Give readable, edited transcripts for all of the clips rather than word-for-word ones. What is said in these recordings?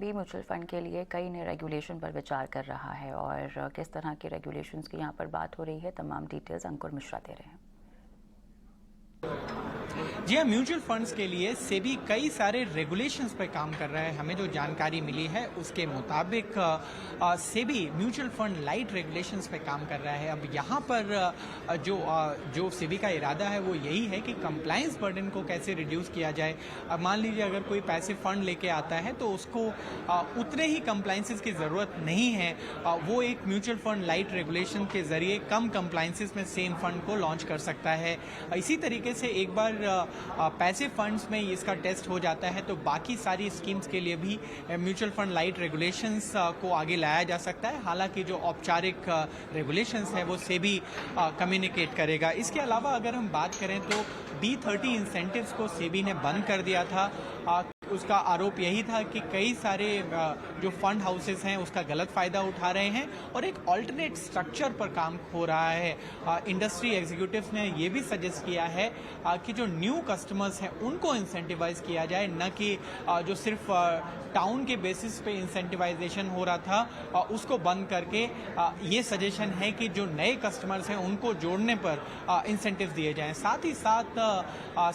SEBI mutual fund के लिए कई नए रेगुलेशन पर विचार कर रहा है और किस तरह के रेगुलेशंस की यहाँ पर बात हो रही है, तमाम डिटेल्स अंकुर मिश्रा दे रहे हैं। जी हाँ, म्यूचुअल फंड्स के लिए सेबी कई सारे रेगुलेशंस पर काम कर रहा है। हमें जो जानकारी मिली है उसके मुताबिक SEBI mutual fund light regulations पे काम कर रहा है। अब यहाँ पर जो सेबी का इरादा है वो यही है कि कंप्लायंस बर्डन को कैसे रिड्यूस किया जाए। अब मान लीजिए अगर कोई पैसे फंड लेके आता है तो उसको उतने ही कंप्लायंसेस की ज़रूरत नहीं है। वो एक म्यूचुअल फंड लाइट रेगुलेशन के जरिए कम कंप्लायंसेस में सेम फंड को लॉन्च कर सकता है। इसी तरीके से एक बार पैसे फंड्स में इसका टेस्ट हो जाता है तो बाकी सारी स्कीम्स के लिए भी म्यूचुअल फंड लाइट रेगुलेशंस को आगे लाया जा सकता है। हालांकि जो औपचारिक रेगुलेशंस है वो सेबी कम्युनिकेट करेगा। इसके अलावा अगर हम बात करें तो B30 इंसेंटिव्स को सेबी ने बंद कर दिया था। उसका आरोप यही था कि कई सारे जो फंड हाउसेस हैं उसका गलत फ़ायदा उठा रहे हैं और एक ऑल्टरनेट स्ट्रक्चर पर काम हो रहा है। इंडस्ट्री एग्जीक्यूटिव्स ने ये भी सजेस्ट किया है कि जो न्यू कस्टमर्स हैं उनको इंसेंटिवाइज किया जाए, न कि जो सिर्फ टाउन के बेसिस पे इंसेंटिवाइजेशन हो रहा था उसको बंद करके ये सजेशन है कि जो नए कस्टमर्स हैं उनको जोड़ने पर इंसेंटिव दिए जाएं। साथ ही साथ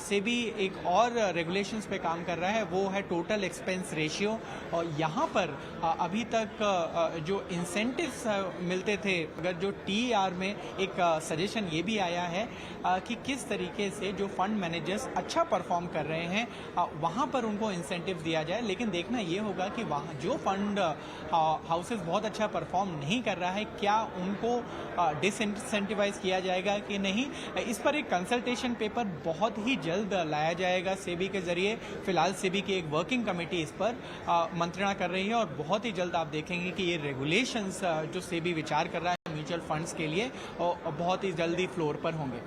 सेबी एक और रेगुलेशंस पे काम कर रहा है, वो है टोटल एक्सपेंस रेशियो। और यहाँ पर अभी तक जो इंसेंटिव्स मिलते थे, अगर जो TER में एक सजेशन ये भी आया है कि किस तरीके से जो फंड मैनेजर्स अच्छा परफॉर्म कर रहे हैं वहाँ पर उनको इंसेंटिव दिया जाए। लेकिन देखना ये होगा कि वहाँ जो फंड हाउसेस बहुत अच्छा परफॉर्म नहीं कर रहा है क्या उनको डिसइंसेंटिवाइज किया जाएगा कि नहीं। इस पर एक कंसल्टेशन पेपर बहुत ही जल्द लाया जाएगा सेबी के जरिए। फिलहाल सेबी की एक वर्किंग कमेटी इस पर मंत्रणा कर रही है और बहुत ही जल्द आप देखेंगे कि ये रेगुलेशंस जो सेबी विचार कर रहा है म्यूचुअल फंड्स के लिए बहुत ही जल्दी फ्लोर पर होंगे।